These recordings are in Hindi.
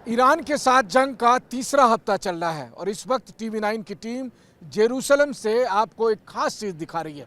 ईरान के साथ जंग का तीसरा हफ्ता चल रहा है और इस वक्त टीवी9 की टीम जेरूसलम से आपको एक खास चीज़ दिखा रही है।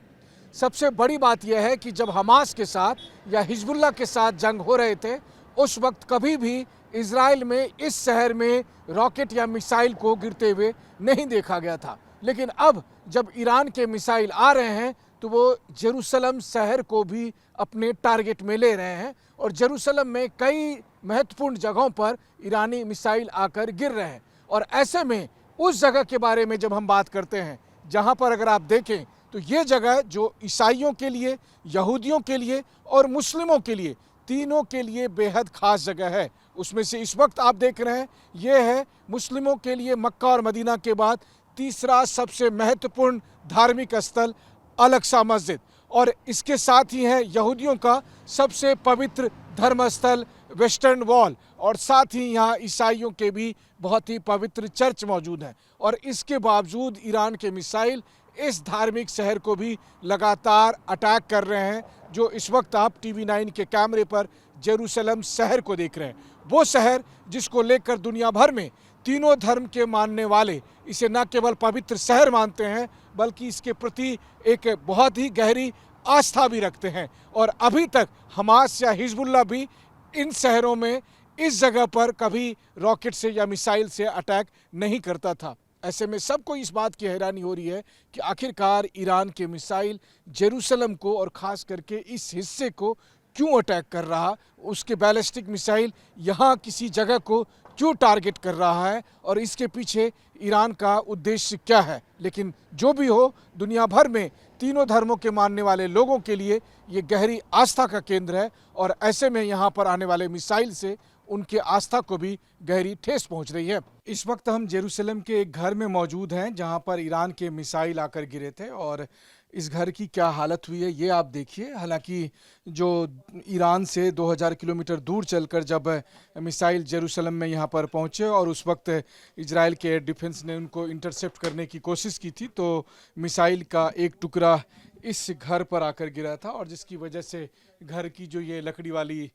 सबसे बड़ी बात यह है कि जब हमास के साथ या हिजबुल्लाह के साथ जंग हो रहे थे उस वक्त कभी भी इजराइल में इस शहर में रॉकेट या मिसाइल को गिरते हुए नहीं देखा गया था। लेकिन अब जब ईरान के मिसाइल आ रहे हैं तो वो जेरूसलम शहर को भी अपने टारगेट में ले रहे हैं और जेरूसलम में कई महत्वपूर्ण जगहों पर ईरानी मिसाइल आकर गिर रहे हैं। और ऐसे में उस जगह के बारे में जब हम बात करते हैं जहां पर अगर आप देखें तो ये जगह जो ईसाइयों के लिए, यहूदियों के लिए और मुस्लिमों के लिए, तीनों के लिए बेहद खास जगह है। उसमें से इस वक्त आप देख रहे हैं ये है मुस्लिमों के लिए मक्का और मदीना के बाद तीसरा सबसे महत्वपूर्ण धार्मिक स्थल अल-अक्सा मस्जिद, और इसके साथ ही है यहूदियों का सबसे पवित्र धर्म स्थल वेस्टर्न वॉल, और साथ ही यहाँ ईसाइयों के भी बहुत ही पवित्र चर्च मौजूद हैं। और इसके बावजूद ईरान के मिसाइल इस धार्मिक शहर को भी लगातार अटैक कर रहे हैं। जो इस वक्त आप टीवी9 के कैमरे पर जेरूसलम शहर को देख रहे हैं, वो शहर जिसको लेकर दुनिया भर में तीनों धर्म के मानने वाले इसे न केवल पवित्र शहर मानते हैं बल्कि इसके प्रति एक बहुत ही गहरी आस्था भी रखते हैं। और अभी तक हमास या हिजबुल्लाह भी इन शहरों में इस जगह पर कभी रॉकेट से या मिसाइल से अटैक नहीं करता था। ऐसे में सबको इस बात की हैरानी हो रही है कि आखिरकार ईरान के मिसाइल जेरूसलम को और ख़ास करके इस हिस्से को क्यों अटैक कर रहा, उसके बैलिस्टिक मिसाइल यहाँ किसी जगह को क्यों टारगेट कर रहा है और इसके पीछे ईरान का उद्देश्य क्या है। लेकिन जो भी हो, दुनिया भर में तीनों धर्मों के मानने वाले लोगों के लिए ये गहरी आस्था का केंद्र है और ऐसे में यहाँ पर आने वाले मिसाइल से उनके आस्था को भी गहरी ठेस पहुंच रही है। इस वक्त हम जेरूसलम के एक घर में मौजूद हैं जहां पर ईरान के मिसाइल आकर गिरे थे और इस घर की क्या हालत हुई है ये आप देखिए। हालांकि जो ईरान से 2000 किलोमीटर दूर चलकर जब मिसाइल जेरूसलम में यहाँ पर पहुँचे और उस वक्त इजराइल के एयर डिफेंस ने उनको इंटरसेप्ट करने की कोशिश की थी तो मिसाइल का एक टुकड़ा इस घर पर आकर गिरा था और जिसकी वजह से घर की जो ये लकड़ी वाली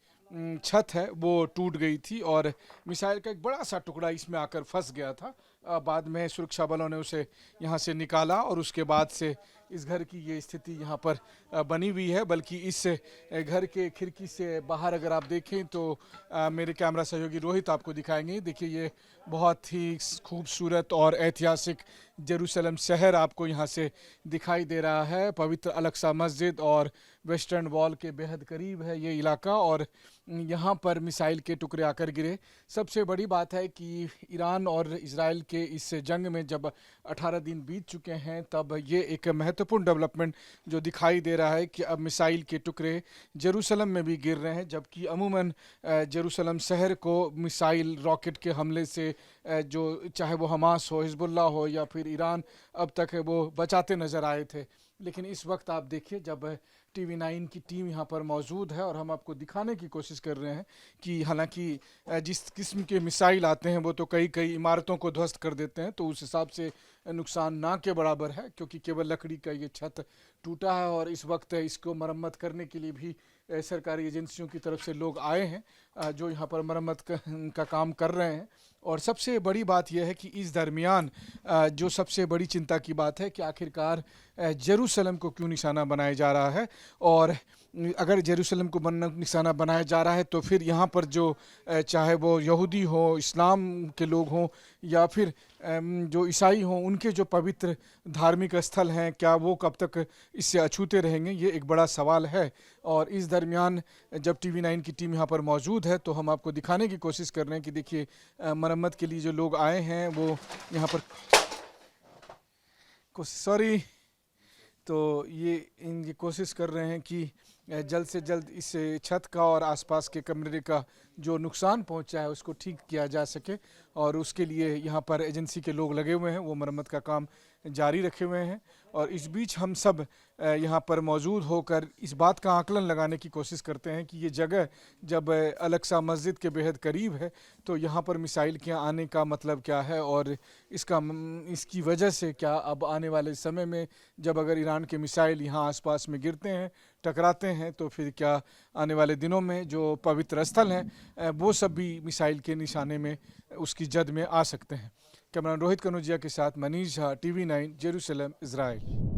छत है वो टूट गई थी और मिसाइल का एक बड़ा सा टुकड़ा इसमें आकर फंस गया था। बाद में सुरक्षा बलों ने उसे यहाँ से निकाला और उसके बाद से इस घर की ये स्थिति यहाँ पर बनी हुई है। बल्कि इस घर के खिड़की से बाहर अगर आप देखें तो मेरे कैमरा सहयोगी रोहित आपको दिखाएंगे। देखिए ये बहुत ही खूबसूरत और ऐतिहासिक जेरूसलम शहर आपको यहाँ से दिखाई दे रहा है। पवित्र अल-अक्सा मस्जिद और वेस्टर्न वॉल के बेहद करीब है ये इलाका और यहाँ पर मिसाइल के टुकड़े आकर गिरे। सबसे बड़ी बात है कि ईरान और इजराइल के इस जंग में जब 18 दिन बीत चुके हैं तब ये एक महत्वपूर्ण डेवलपमेंट जो दिखाई दे रहा है कि अब मिसाइल के टुकड़े जेरूसलम में भी गिर रहे हैं, जबकि अमूमन जेरूसलम शहर को मिसाइल रॉकेट के हमले से जो चाहे वो हमास हो, हिजबुल्लाह हो या फिर ईरान, अब तक वो बचाते नज़र आए थे। लेकिन इस वक्त आप देखिए जब टीवी9 की टीम यहाँ पर मौजूद है और हम आपको दिखाने की कोशिश कर रहे हैं कि हालांकि जिस किस्म के मिसाइल आते हैं वो तो कई कई इमारतों को ध्वस्त कर देते हैं, तो उस हिसाब से नुकसान ना के बराबर है क्योंकि केवल लकड़ी का ये छत टूटा है और इस वक्त इसको मरम्मत करने के लिए भी सरकारी एजेंसियों की तरफ से लोग आए हैं जो यहाँ पर मरम्मत का काम कर रहे हैं। और सबसे बड़ी बात यह है कि इस दरमियान जो सबसे बड़ी चिंता की बात है कि आखिरकार जेरूसलम को क्यों निशाना बनाया जा रहा है, और अगर जेरूसलम को निशाना बनाया जा रहा है तो फिर यहाँ पर जो चाहे वो यहूदी हो, इस्लाम के लोग हों या फिर जो ईसाई हों, उनके जो पवित्र धार्मिक स्थल हैं क्या वो कब तक इससे अछूते रहेंगे, ये एक बड़ा सवाल है। और इस दरमियान जब टीवी9 की टीम यहाँ पर मौजूद है तो हम आपको दिखाने की कोशिश कर रहे हैं कि देखिए मरम्मत के लिए जो लोग आए हैं वो यहाँ पर ये कोशिश कर रहे हैं कि जल्द से जल्द इस छत का और आसपास के कमरे का जो नुकसान पहुंचा है उसको ठीक किया जा सके, और उसके लिए यहाँ पर एजेंसी के लोग लगे हुए हैं, वो मरम्मत का काम जारी रखे हुए हैं। और इस बीच हम सब यहाँ पर मौजूद होकर इस बात का आकलन लगाने की कोशिश करते हैं कि ये जगह जब अल-अक्सा मस्जिद के बेहद करीब है तो यहाँ पर मिसाइल के आने का मतलब क्या है और इसकी वजह से क्या अब आने वाले समय में जब अगर ईरान के मिसाइल यहाँ आसपास में गिरते हैं, टकराते हैं तो फिर क्या आने वाले दिनों में जो पवित्र स्थल हैं वो सब भी मिसाइल के निशाने में उसकी जद में आ सकते हैं। कैमरामैन रोहित कनौजिया के साथ Manish Jha, TV9, Jerusalem, Israel.